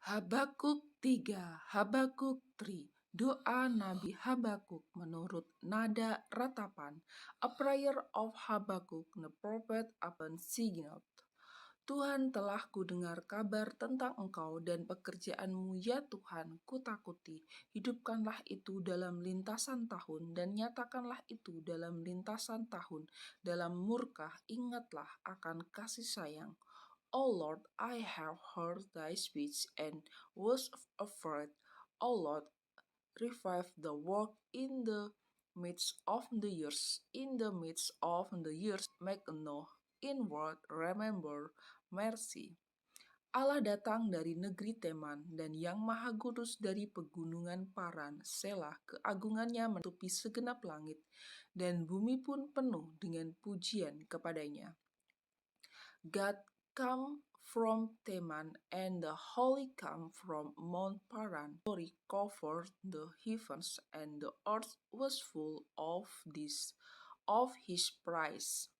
Habakuk 3. Doa Nabi Habakuk menurut nada ratapan. A prayer of Habakuk the prophet upon Signath. Tuhan, telah kudengar kabar tentang Engkau dan pekerjaanmu, ya Tuhan, kutakuti. Hidupkanlah itu dalam lintasan tahun dan nyatakanlah itu dalam lintasan tahun. Dalam murka ingatlah akan kasih sayang. O Lord, I have heard thy speech and was afraid. O Lord, revive the work in the midst of the years. In the midst of the years, make no inward remember mercy. Allah datang dari negeri Teman dan yang maha kudus dari pegunungan Paran. Selah, keagungannya menutupi segenap langit dan bumi pun penuh dengan pujian kepadanya. God come from Teman, and the Holy come from Mount Paran. Glory covered the heavens, and the earth was full of his praise.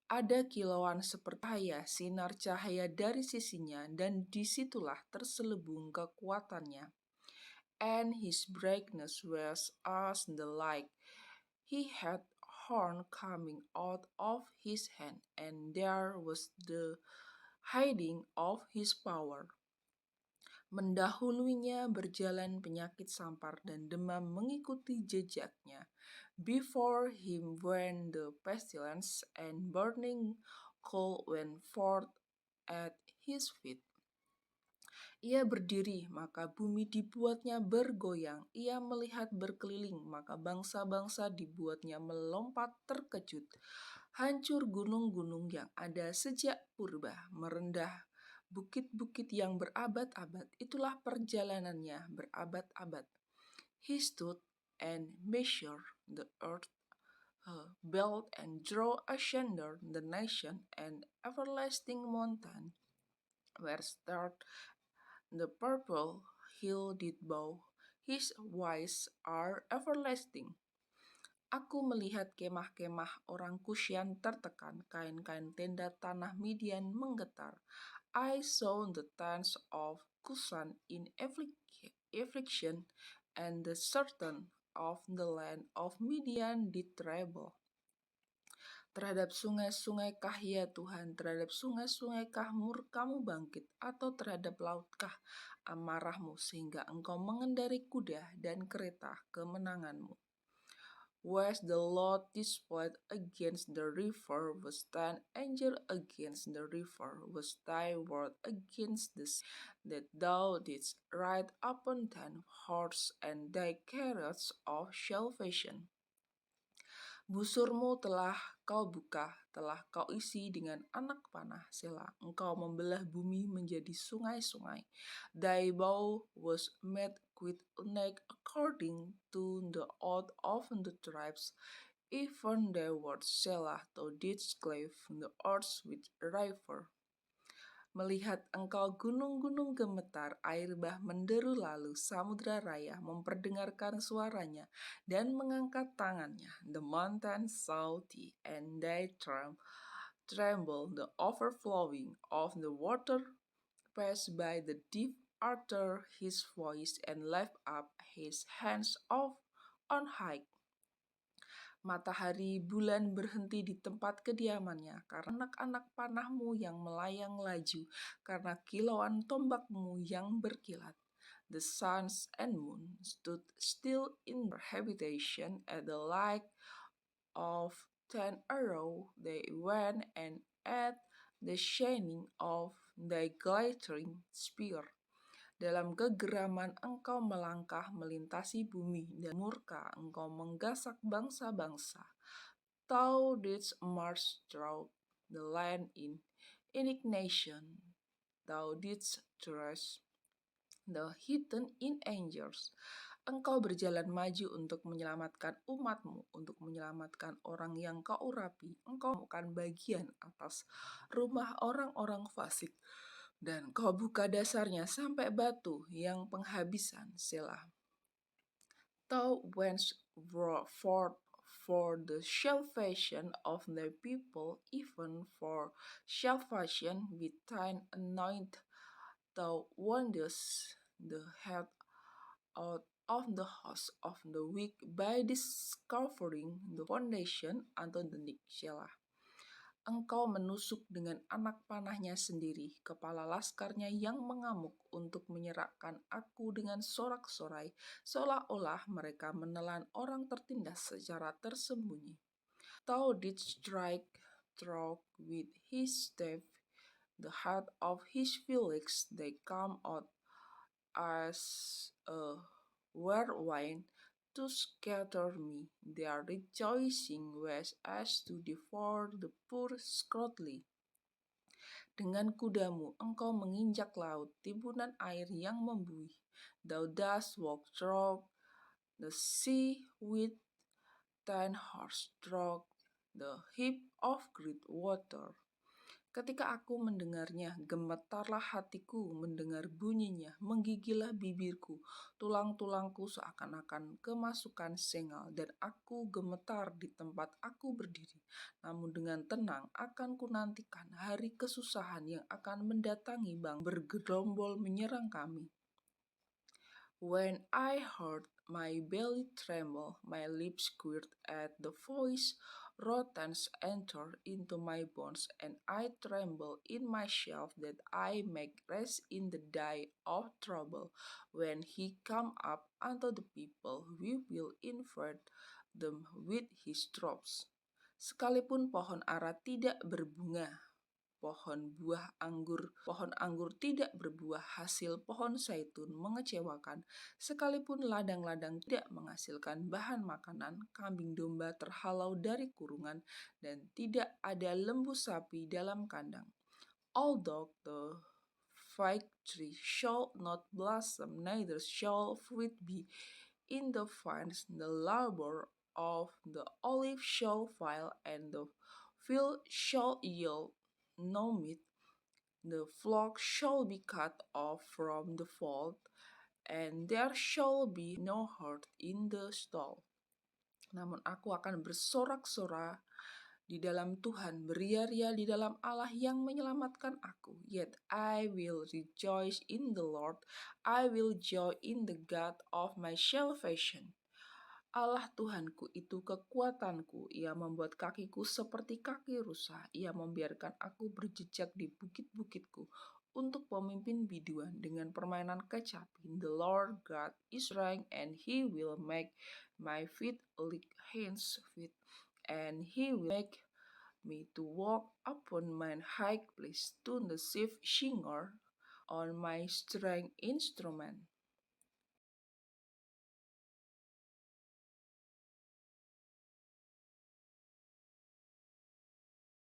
Ada kilauan seperti cahaya, sinar cahaya dari sisinya, dan disitulah terselubung kekuatannya. And his brightness was as the light. He had horn coming out of his hand, and there was the hiding of his power. Mendahulunya berjalan penyakit sampar dan demam mengikuti jejaknya. Before him went the pestilence, and burning coal went forth at his feet. Ia berdiri, maka bumi dibuatnya bergoyang. Ia melihat berkeliling, maka bangsa-bangsa dibuatnya melompat terkejut. Hancur gunung-gunung yang ada sejak purba, merendah bukit-bukit yang berabad-abad. Itulah perjalanannya berabad-abad. He stood and measured the earth, built and drew asunder the nation, and everlasting mountain, where stood the purple hill did bow. His ways are everlasting. Aku melihat kemah-kemah orang Kusyan tertekan, kain-kain tenda tanah Midian menggetar. I saw the tents of Kusan in affliction, and the certain of the land of Midian did tremble. Terhadap sungai-sungaikah ya Tuhan, terhadap sungai-sungaikah murkamu bangkit, atau terhadap lautkah amarahmu sehingga engkau mengendarai kuda dan kereta kemenanganmu. Was the Lord displayed against the river, was thine anger against the river, was thy word against the sea, that thou didst ride upon thine horse and thy chariots of salvation. Busurmu telah kau buka, telah kau isi dengan anak panah, Selah. Engkau membelah bumi menjadi sungai-sungai. Thy bow was made with a neck according to the oath of the tribes. Even thy word, Selah, thou didst cleave the earth with river. Melihat engkau gunung-gunung gemetar, air bah menderu lalu, samudra raya memperdengarkan suaranya dan mengangkat tangannya. The mountains saw thee, and they trembled. The overflowing of the water passed by the deep uttered his voice and left up his hands on high. Matahari bulan berhenti di tempat kediamannya karena anak-anak panahmu yang melayang laju, karena kilauan tombakmu yang berkilat. The suns and moon stood still in their habitation at the light of ten arrow. They went and at the shining of thy glittering spear. Dalam kegeraman engkau melangkah melintasi bumi, dan murka engkau menggasak bangsa-bangsa. Thou didst march through the land in indignation. Thou didst thresh the heathen in angers. Engkau berjalan maju untuk menyelamatkan umatmu, untuk menyelamatkan orang yang kau urapi. Engkau bukan bagian atas rumah orang-orang fasik, dan kau buka dasarnya sampai batu yang penghabisan, Selah. Thou wentst forth for the salvation of thy people, even for salvation with thine anointed. Thou wonders the head out of the house of the weak by discovering the foundation unto the neck. Selah. Engkau menusuk dengan anak panahnya sendiri, kepala laskarnya yang mengamuk untuk menyerahkan aku dengan sorak-sorai, seolah-olah mereka menelan orang tertindas secara tersembunyi. Thou didst strike through with his staff the heart of his felix, they come out as a whirlwind to scatter me. Their rejoicing was as to devour the poor scroatly. Dengan kudamu engkau menginjak laut, timbunan air yang membuih. Thou dost walk through the sea with thine horse, through the heap of great water. Ketika aku mendengarnya, gemetarlah hatiku mendengar bunyinya, menggigillah bibirku, tulang-tulangku seakan-akan kemasukan sengal, dan aku gemetar di tempat aku berdiri. Namun dengan tenang akan kunantikan hari kesusahan yang akan mendatangi bergerombol menyerang kami. When I heard my belly tremble, my lips quivered at the voice, rottenness entered into my bones, and I tremble in myself that I make rest in the day of trouble. When he come up unto the people, we will invade them with his troops. Sekalipun pohon ara tidak berbunga, pohon anggur tidak berbuah, hasil pohon zaitun mengecewakan, sekalipun ladang-ladang tidak menghasilkan bahan makanan, kambing domba terhalau dari kurungan, dan tidak ada lembu sapi dalam kandang. Although the fig tree shall not blossom, neither shall fruit be in the vines, the labor of the olive shall fail, and the field shall yield no meat, the flock shall be cut off from the fold, and there shall be no herd in the stall. Namun aku akan bersorak-sorak di dalam Tuhan, beria-ria di dalam Allah yang menyelamatkan aku. Yet I will rejoice in the Lord, I will joy in the God of my salvation. Allah Tuhanku itu kekuatanku, Ia membuat kakiku seperti kaki rusa, Ia membiarkan aku berjejak di bukit-bukitku untuk pemimpin biduan dengan permainan kecapi. The Lord God is strength, and He will make my feet like hinds feet, and He will make me to walk upon mine high place, to the chief singer on my string instrument.